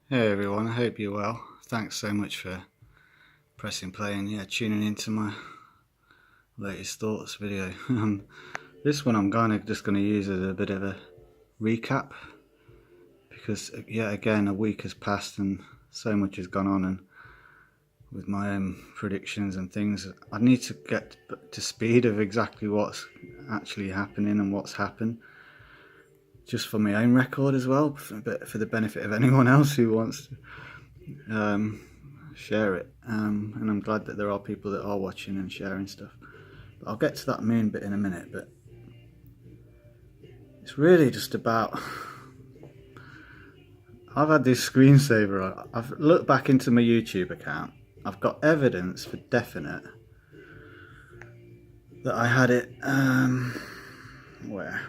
Hey everyone, I hope you're well. Thanks so much for pressing play and tuning into my latest thoughts video. This one I'm just going to use as a bit of a recap because again a week has passed and so much has gone on, and with my own predictions and things I need to get to speed of exactly what's actually happening and what's happened, just for my own record as well, for the benefit of anyone else who wants to share it, and I'm glad that there are people that are watching and sharing stuff. But I'll get to that moon bit in a minute. But it's really just about, I've had this screensaver. I've looked back into my YouTube account. I've got evidence for definite that I had it where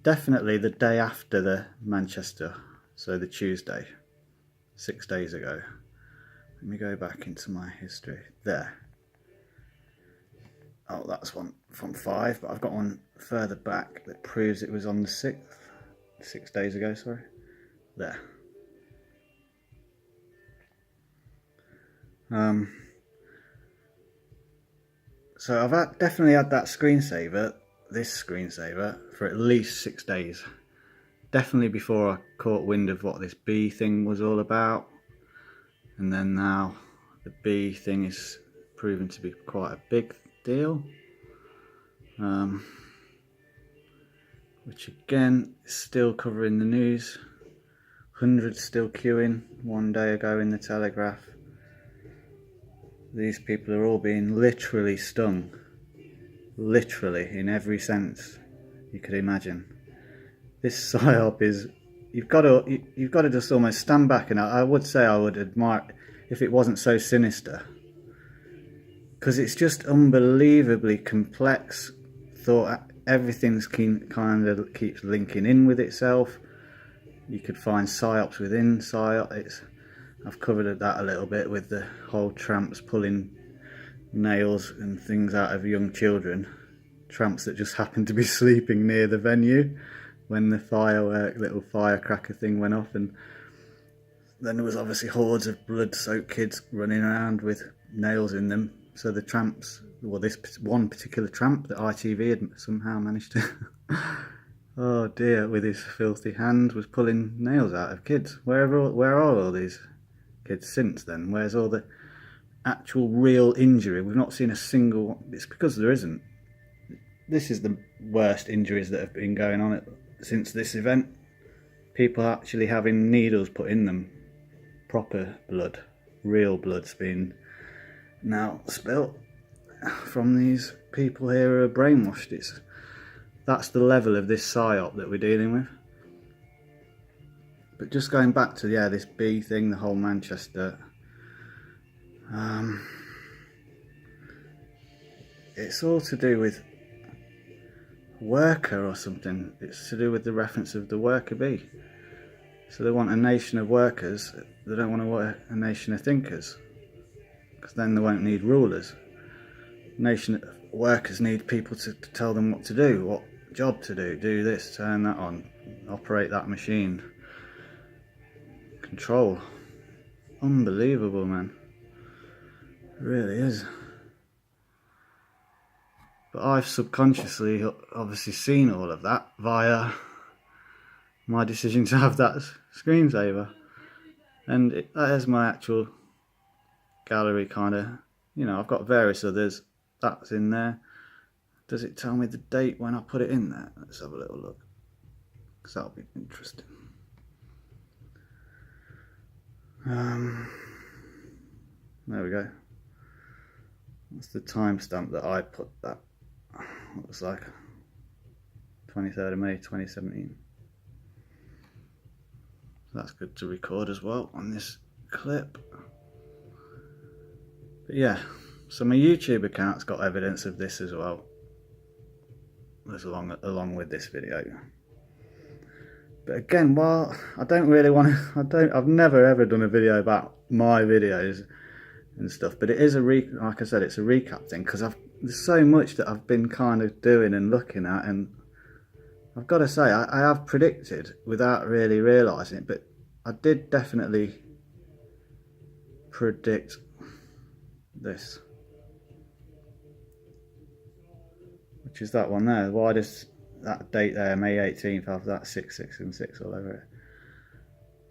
definitely the day after the Manchester, so the Tuesday, 6 days ago. Let me go back into my history. There. Oh, that's one from 5, but I've got one further back that proves it was on the 6th. 6 days ago, sorry. There. So I've definitely had that screensaver, this screensaver, for at least 6 days. Definitely before I caught wind of what this bee thing was all about. And then now the bee thing is proven to be quite a big deal. Which again is still covering the news. Hundreds still queuing one day ago in the Telegraph. These people are all being literally stung. Literally, in every sense you could imagine. This psyop is, you've got to just almost stand back, and I would say I would admire if it wasn't so sinister, because it's just unbelievably complex thought. Everything's kind of keeps linking in with itself. You could find psyops within psyops. I've covered that a little bit with the whole tramps pulling nails and things out of young children. Tramps that just happened to be sleeping near the venue when the little firecracker thing went off, and then there was obviously hordes of blood-soaked kids running around with nails in them. So the tramps, well, this one particular tramp that ITV had somehow managed to oh dear, with his filthy hand, was pulling nails out of kids. Where are all these kids since then? Where's all the actual real injury? We've not seen a single one. It's because there isn't. This is the worst injuries that have been going on since this event. People actually having needles put in them. Proper blood. Real blood's been now spilt from these people here who are brainwashed. That's the level of this psyop that we're dealing with. But just going back to this bee thing, the whole Manchester, it's all to do with worker or something. It's to do with the reference of the worker bee. So they want a nation of workers. They don't want a nation of thinkers, because then they won't need rulers. Nation of workers need people to tell them what to do, what job to do this, turn that on, operate that machine. Control. Unbelievable, man. It really is. But I've subconsciously obviously seen all of that via my decision to have that screensaver. And that is my actual gallery kind of, I've got various others. That's in there. Does it tell me the date when I put it in there? Let's have a little look, because that'll be interesting. There we go. That's the timestamp that I put that. It was like 23rd of May 2017. So that's good to record as well on this clip. But yeah, so my YouTube account's got evidence of this as well, along with this video. But again, while I don't really want to, I've never ever done a video about my videos and stuff, but it is like I said, it's a recap thing, because there's so much that I've been kind of doing and looking at, and I've got to say, I have predicted without really realising it, but I did definitely predict this, which is that one there. Why does that date there, May 18th, have that 6, 6 and 6 all over it?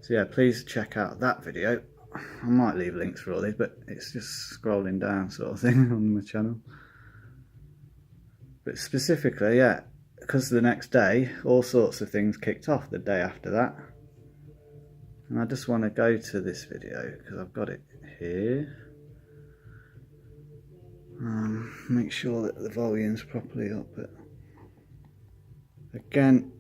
So yeah, please check out that video. I might leave links for all these, but it's just scrolling down sort of thing on my channel. But specifically, yeah, because the next day, all sorts of things kicked off the day after that. And I just want to go to this video, because I've got it here. Make sure that the volume's properly up. But again,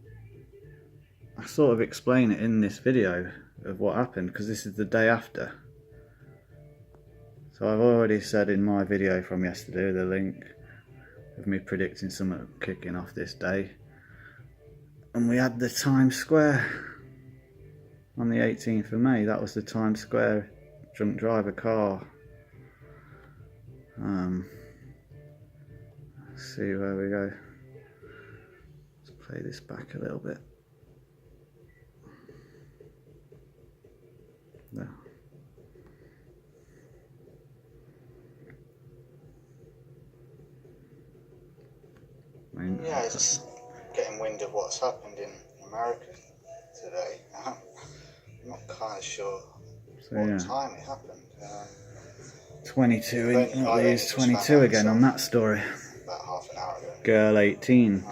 I sort of explain it in this video of what happened, because this is the day after. So I've already said in my video from yesterday, the link of me predicting something kicking off this day. And we had the Times Square on the 18th of May. That was the Times Square drunk driver car. Let's see where we go. Let's play this back a little bit. There. Yeah, it's getting wind of what's happened in America today. I'm not kind of sure what time it happened. 22, it is 22 again on that story. About half an hour ago. Girl 18.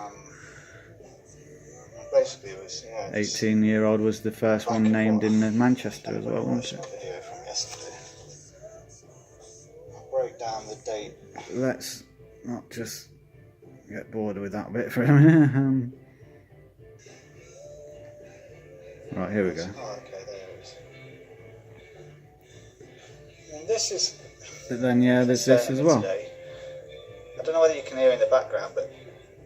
Basically it was, 18-year-old was the first one named in Manchester as well, wasn't it? Video from yesterday. I broke down the date. Let's not just get bored with that bit for a minute. Right, here we go. Oh, okay, there it is. And this is... But then, yeah, there's this as well. Today. I don't know whether you can hear in the background, but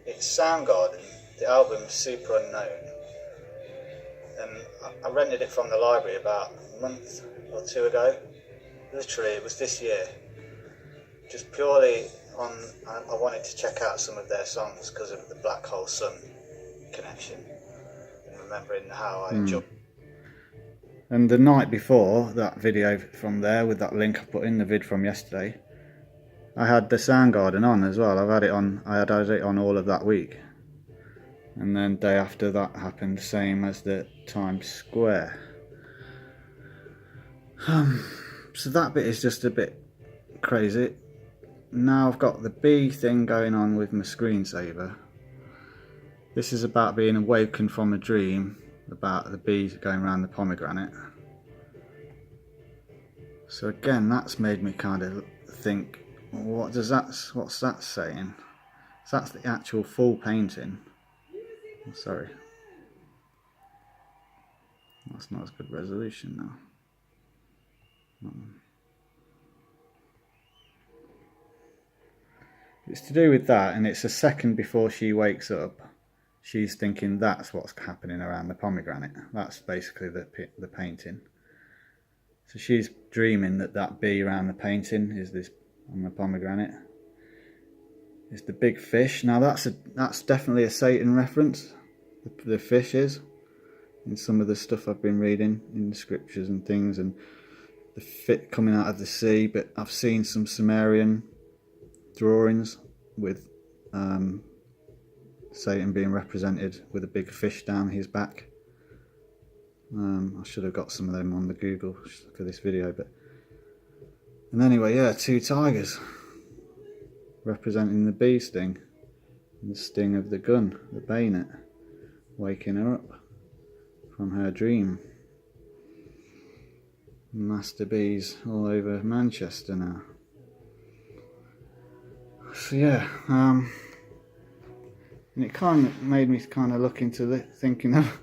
it's Soundgarden. The album's Super Unknown. And I rented it from the library about a month or two ago. Literally, it was this year. Just purely on, I wanted to check out some of their songs because of the Black Hole Sun connection. And remembering how I enjoyed. And the night before that video from there, with that link I put in the vid from yesterday, I had the Soundgarden on as well. I had it on all of that week. And then day after that happened, same as the Times Square. So that bit is just a bit crazy. Now I've got the bee thing going on with my screensaver. This is about being awakened from a dream, about the bees going around the pomegranate. So again, that's made me kind of think, what's that saying? So that's the actual full painting. Oh, sorry, that's not as good resolution now. It's to do with that, and it's a second before she wakes up. She's thinking that's what's happening around the pomegranate. That's basically the painting. So she's dreaming that bee around the painting is this on the pomegranate. It's the big fish. Now that's definitely a Satan reference. The fish is in some of the stuff I've been reading in the scriptures and things, and the fit coming out of the sea. But I've seen some Sumerian drawings with Satan being represented with a big fish down his back. I should have got some of them on the Google for this video, and anyway, yeah, two tigers representing the bee sting and the sting of the gun, the bayonet, waking her up from her dream. Master bees all over Manchester now. So yeah, and it kind of made me kind of look into thinking of, for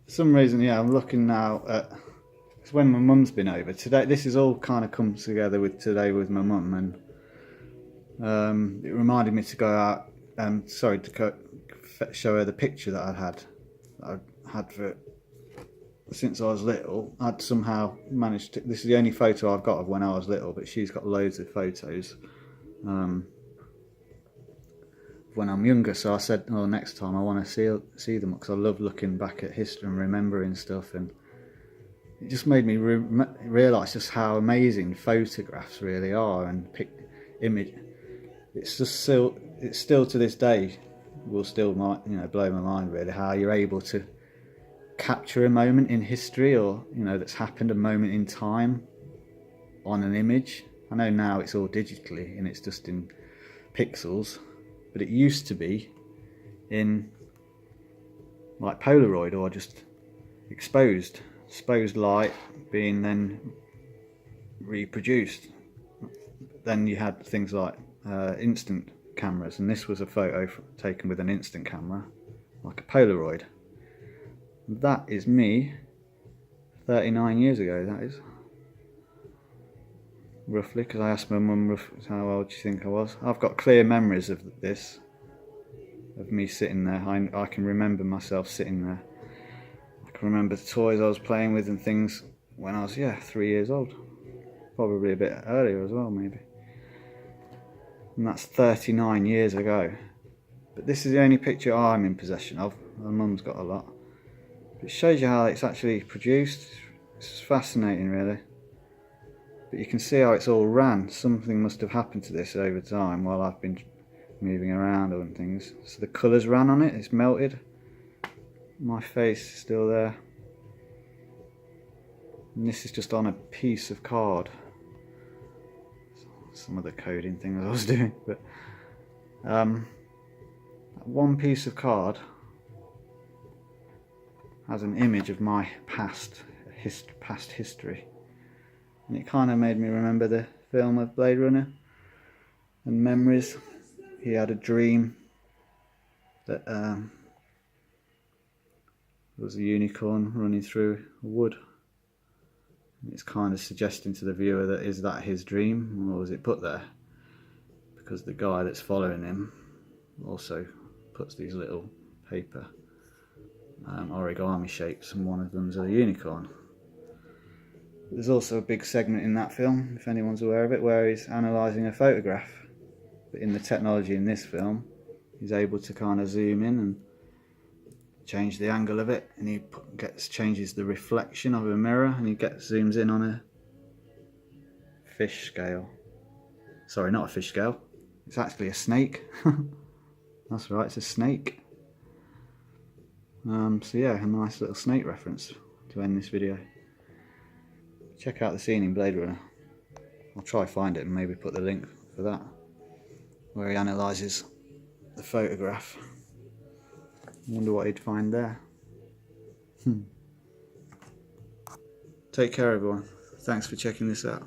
some reason, yeah, I'm looking now at, it's when my mum's been over today. This is all kind of comes together with today with my mum, and it reminded me to go out, to show her the picture that I had for since I was little. I'd somehow managed to, this is the only photo I've got of when I was little, but she's got loads of photos when I'm younger, so I said, oh, next time I want to see them, because I love looking back at history and remembering stuff. And it just made me realise just how amazing photographs really are, and image. It's just still, it's still to this day, will still, you know, blow my mind really, how you're able to capture a moment in history, or, you know, that's happened, a moment in time, on an image. I know now it's all digitally and it's just in pixels, but it used to be in like Polaroid, or just exposed light being then reproduced. Then you had things like instant cameras, and this was a photo taken with an instant camera, like a Polaroid. That is me 39 years ago, that is. Roughly, because I asked my mum how old do you think I was. I've got clear memories of this, of me sitting there. I can remember myself sitting there. I can remember the toys I was playing with and things when I was, 3 years old. Probably a bit earlier as well, maybe. And that's 39 years ago. But this is the only picture I'm in possession of. My mum's got a lot. But it shows you how it's actually produced. It's fascinating, really. But you can see how it's all ran. Something must have happened to this over time while I've been moving around and things. So the colours ran on it, it's melted. My face is still there. And this is just on a piece of card. Some of the coding things I was doing, but one piece of card has an image of my past history. And it kind of made me remember the film of Blade Runner and memories. He had a dream that there was a unicorn running through a wood. And it's kind of suggesting to the viewer that, is that his dream, or was it put there? Because the guy that's following him also puts these little paper origami shapes, and one of them's a unicorn. There's also a big segment in that film, if anyone's aware of it, where he's analysing a photograph. But in the technology in this film, he's able to kind of zoom in and change the angle of it, and he changes the reflection of a mirror, and he zooms in on a fish scale. Sorry, not a fish scale. It's actually a snake. That's right, it's a snake. So yeah, a nice little snake reference to end this video. Check out the scene in Blade Runner. I'll try find it and maybe put the link for that, where he analyses the photograph. I wonder what he'd find there. Take care, everyone. Thanks for checking this out.